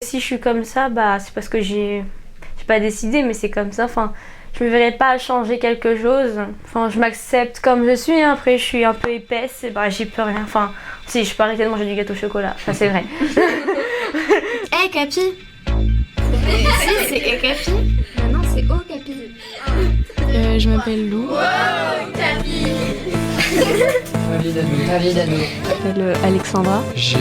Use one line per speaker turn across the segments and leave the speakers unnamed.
Si je suis comme ça, bah c'est parce que j'ai pas décidé, mais c'est comme ça. Enfin, je me verrais pas changer quelque chose. Enfin, je m'accepte comme je suis. Après, je suis un peu épaisse, et bah j'y peux rien. Enfin, si je peux arrêter de manger du gâteau au chocolat, ça c'est vrai.
Hey Capi. Si c'est Hey Capi. Non, c'est Oh Capi.
Je m'appelle Lou.
Capi.
Ma vie d'ado.
Je m'appelle Alexandra.
J'ai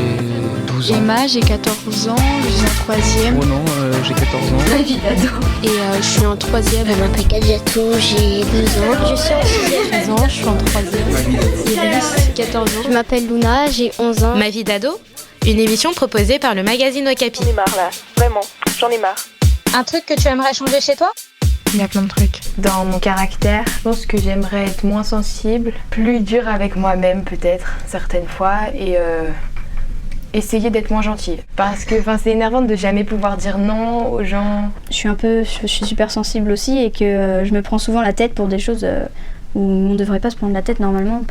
12 ans.
Emma, j'ai 14 ans, je suis en 3e.
Oh non, j'ai 14 ans.
Ma vie d'ado.
Et je suis en 3e.
Je m'appelle Kadiatou, j'ai 12 ans. Je suis en 6e.
13 ans, je suis en 3e. Iris, 14 ans.
Je m'appelle Luna, j'ai 11 ans.
Ma vie d'ado, une émission proposée par le magazine Okapi.
J'en ai marre là, vraiment, j'en ai marre.
Un truc que tu aimerais changer chez toi ?
Il y a plein de trucs.
Dans mon caractère, je pense que j'aimerais être moins sensible, plus dure avec moi-même peut-être, certaines fois, et essayer d'être moins gentille. Parce que c'est énervant de jamais pouvoir dire non aux gens.
Je suis super sensible aussi et que je me prends souvent la tête pour des choses où on ne devrait pas se prendre la tête normalement.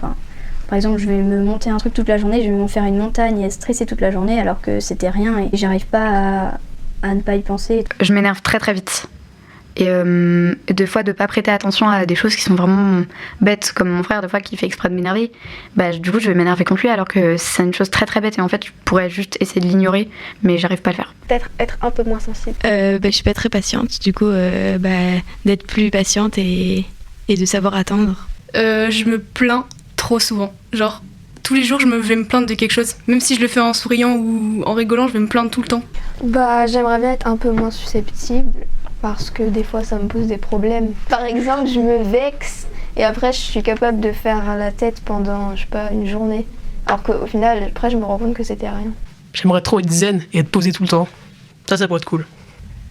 Par exemple, je vais me monter un truc toute la journée, je vais m'en faire une montagne et stresser toute la journée alors que c'était rien et j'arrive pas à ne pas y penser.
Je m'énerve très très vite. Et des fois de pas prêter attention à des choses qui sont vraiment bêtes, comme mon frère des fois qui fait exprès de m'énerver, du coup je vais m'énerver contre lui alors que c'est une chose très très bête et en fait je pourrais juste essayer de l'ignorer mais j'arrive pas à le faire.
Peut-être être un peu moins sensible.
Je suis pas très patiente, du coup d'être plus patiente et de savoir attendre.
Je me plains trop souvent, genre tous les jours je vais me plaindre de quelque chose, même si je le fais en souriant ou en rigolant, je vais me plaindre tout le temps.
J'aimerais bien être un peu moins susceptible. Parce que des fois ça me pose des problèmes. Par exemple, je me vexe et après je suis capable de faire la tête pendant, je sais pas, une journée. Alors qu'au final, après je me rends compte que c'était rien.
J'aimerais trop être zen et être posé tout le temps. Ça pourrait être cool.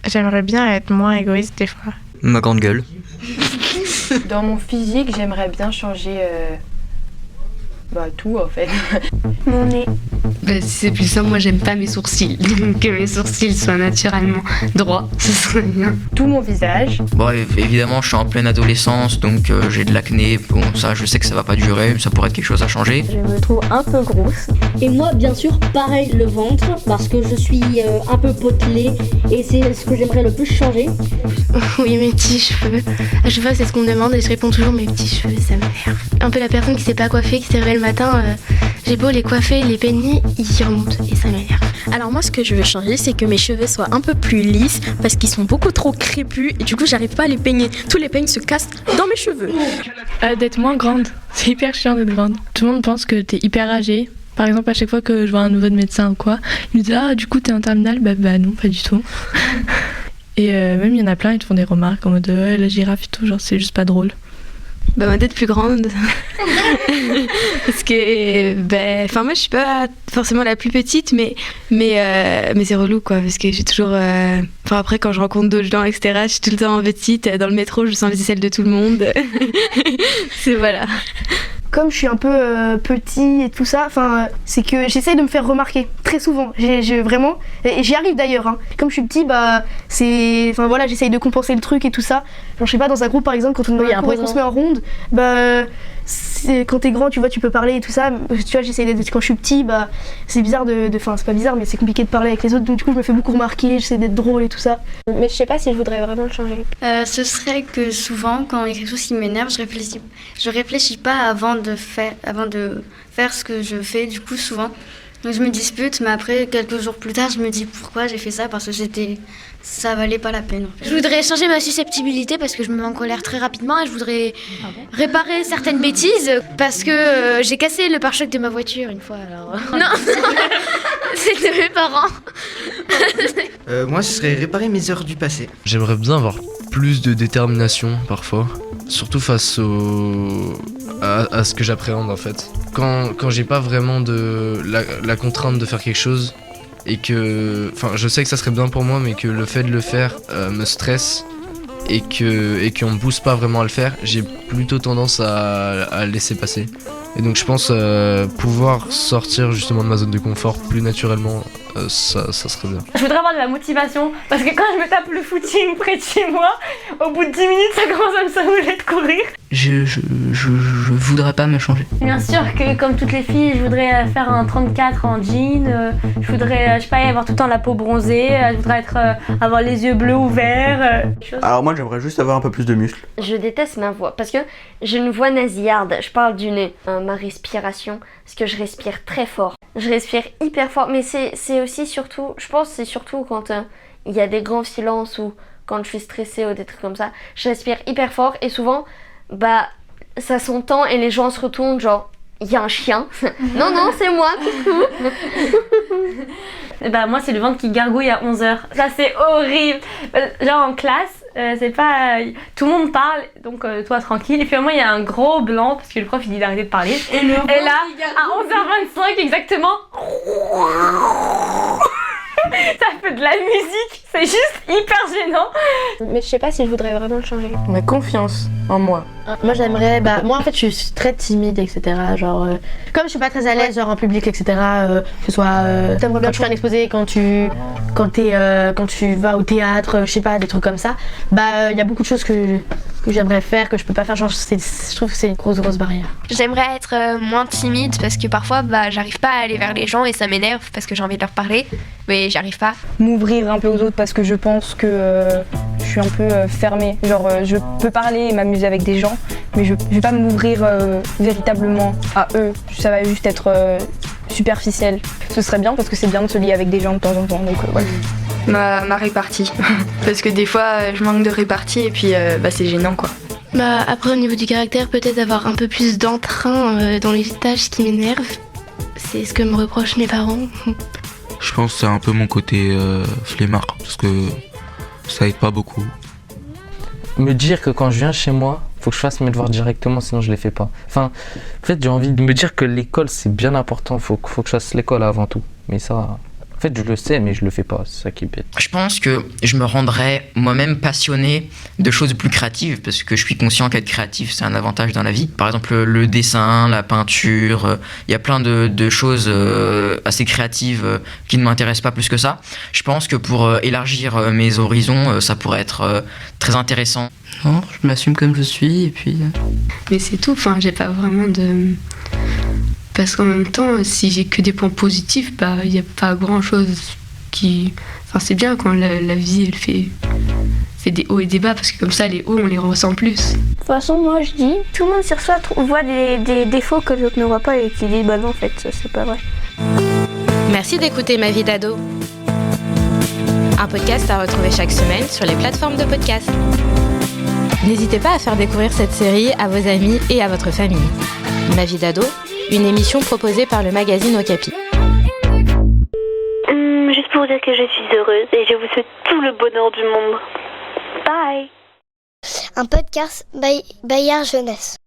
J'aimerais bien être moins égoïste des fois.
Ma grande gueule.
Dans mon physique, j'aimerais bien changer tout en fait.
Mon nez.
C'est plus simple, moi j'aime pas mes sourcils. Que mes sourcils soient naturellement droits, ce serait bien.
Tout mon visage.
Bon, évidemment, je suis en pleine adolescence, donc j'ai de l'acné. Bon, ça, je sais que ça va pas durer, ça pourrait être quelque chose à changer.
Je me trouve un peu grosse.
Et moi, bien sûr, pareil, le ventre, parce que je suis un peu potelée et c'est ce que j'aimerais le plus changer.
Oui, mes petits cheveux. À chaque fois, c'est ce qu'on me demande et je réponds toujours mes petits cheveux, ça m'énerve. Un peu la personne qui s'est pas coiffée, qui s'est réveillée le matin, j'ai beau les coiffer, les peigner, ils y remontent et ça m'énerve.
Alors moi, ce que je veux changer, c'est que mes cheveux soient un peu plus lisses parce qu'ils sont beaucoup trop crépus et du coup, j'arrive pas à les peigner. Tous les peignes se cassent dans mes cheveux.
D'être moins grande, c'est hyper chiant d'être grande. Tout le monde pense que t'es hyper âgée. Par exemple, à chaque fois que je vois un nouveau médecin ou quoi, ils me disent « Ah, du coup, t'es en terminale ?» Bah non, pas du tout. Et même, il y en a plein, ils te font des remarques en mode « la girafe et tout, genre c'est juste pas drôle. »
Ma tête plus grande. Parce que, moi je suis pas forcément la plus petite, mais c'est relou quoi, parce que j'ai toujours. Après, quand je rencontre d'autres gens, etc., je suis tout le temps petite. Dans le métro, je sens les aisselles de tout le monde. Voilà.
Comme je suis un peu petit et tout ça, c'est que j'essaye de me faire remarquer très souvent. Vraiment, et j'y arrive d'ailleurs. Comme je suis petit, j'essaye de compenser le truc et tout ça. Genre, je sais pas, dans un groupe par exemple, quand on est qu'on se met en ronde, quand t'es grand, tu vois, tu peux parler et tout ça. Tu vois, quand je suis petit, c'est bizarre c'est pas bizarre, mais c'est compliqué de parler avec les autres. Du coup, je me fais beaucoup remarquer, j'essaie d'être drôle et tout ça. Mais je sais pas si je voudrais vraiment le changer.
Ce serait que souvent, quand il y a quelque chose qui m'énerve, je réfléchis pas avant de faire ce que je fais. Du coup, souvent, je me dispute, mais après, quelques jours plus tard, je me dis pourquoi j'ai fait ça, parce que ça valait pas la peine.
Je voudrais changer ma susceptibilité parce que je me mets en colère très rapidement et je voudrais réparer certaines bêtises parce que j'ai cassé le pare-choc de ma voiture une fois. Alors non, c'était mes parents.
Moi, ce serait réparer mes heures du passé.
J'aimerais bien avoir plus de détermination parfois, surtout face à ce que j'appréhende en fait. Quand j'ai pas vraiment la contrainte de faire quelque chose et que, je sais que ça serait bien pour moi, mais que le fait de le faire me stresse et qu'on me pousse pas vraiment à le faire, j'ai plutôt tendance à laisser passer. Et donc je pense pouvoir sortir justement de ma zone de confort plus naturellement, ça serait bien.
Je voudrais avoir de la motivation parce que quand je me tape le footing près de chez moi, au bout de 10 minutes ça commence à me saouler de courir.
je voudrais pas me changer.
Bien sûr que comme toutes les filles, je voudrais faire un 34 en jean, je voudrais, je sais pas, avoir tout le temps la peau bronzée, je voudrais avoir les yeux bleus ou verts.
Alors moi j'aimerais juste avoir un peu plus de muscles.
Je déteste ma voix parce que j'ai une voix nasillarde, je parle du nez. Ma respiration, parce que je respire très fort. Je respire hyper fort, mais c'est aussi surtout, je pense que c'est surtout quand il y a des grands silences ou quand je suis stressée ou des trucs comme ça, je respire hyper fort et souvent, ça s'entend et les gens se retournent genre, il y a un chien. Non, c'est moi, coucou.
Moi, c'est le ventre qui gargouille à 11h. Ça, c'est horrible. Genre en classe, c'est pas... tout le monde parle, donc toi, tranquille. Et puis moi, il y a un gros blanc, parce que le prof, il dit d'arrêter de parler. Et là, à 11h25, exactement... ça fait de la musique, c'est juste hyper gênant.
Mais je sais pas si je voudrais vraiment le changer.
Ma confiance en moi.
Moi j'aimerais, moi en fait je suis très timide, etc. Genre, comme je suis pas très à l'aise genre en public, etc. Que ce soit quand tu fais un exposé, quand tu vas au théâtre, je sais pas, des trucs comme ça. Il y a beaucoup de choses que j'aimerais faire, que je peux pas faire. Genre, je trouve que c'est une grosse barrière.
J'aimerais être moins timide parce que parfois j'arrive pas à aller vers les gens et ça m'énerve parce que j'ai envie de leur parler, mais j'arrive pas.
M'ouvrir un peu aux autres parce que je pense que je suis un peu fermée. Genre, je peux parler et m'amuser avec des gens, mais je vais pas m'ouvrir véritablement à eux. Ça va juste être superficiel. Ce serait bien parce que c'est bien de se lier avec des gens de temps en temps. Donc, ouais.
Ma répartie. Parce que des fois, je manque de répartie et puis c'est gênant, quoi.
Après, au niveau du caractère, peut-être avoir un peu plus d'entrain dans les tâches qui m'énervent. C'est ce que me reprochent mes parents.
Je pense que c'est un peu mon côté flemmard, parce que ça aide pas beaucoup.
Me dire que quand je viens chez moi, faut que je fasse mes devoirs directement, sinon je les fais pas. Enfin, en fait, j'ai envie de me dire que l'école, c'est bien important, faut que je fasse l'école avant tout. Mais ça... En fait, je le sais, mais je le fais pas, c'est ça qui est bête.
Je pense que je me rendrais moi-même passionné de choses plus créatives, parce que je suis conscient qu'être créatif, c'est un avantage dans la vie. Par exemple, le dessin, la peinture, il y a plein de choses assez créatives qui ne m'intéressent pas plus que ça. Je pense que pour élargir mes horizons, ça pourrait être très intéressant.
Non, je m'assume comme je suis, et puis...
Mais c'est tout, j'ai pas vraiment de... Parce qu'en même temps, si j'ai que des points positifs, il n'y a pas grand-chose qui... c'est bien quand la vie, elle fait des hauts et des bas, parce que comme ça, les hauts, on les ressent plus.
De toute façon, moi, je dis, tout le monde sur soi voit des défauts que l'autre ne voit pas et qui dit, non, en fait, ça, c'est pas vrai.
Merci d'écouter Ma vie d'ado. Un podcast à retrouver chaque semaine sur les plateformes de podcast. N'hésitez pas à faire découvrir cette série à vos amis et à votre famille. Ma vie d'ado, une émission proposée par le magazine Okapi.
Juste pour dire que je suis heureuse et je vous souhaite tout le bonheur du monde. Bye.
Un podcast Bayard Jeunesse.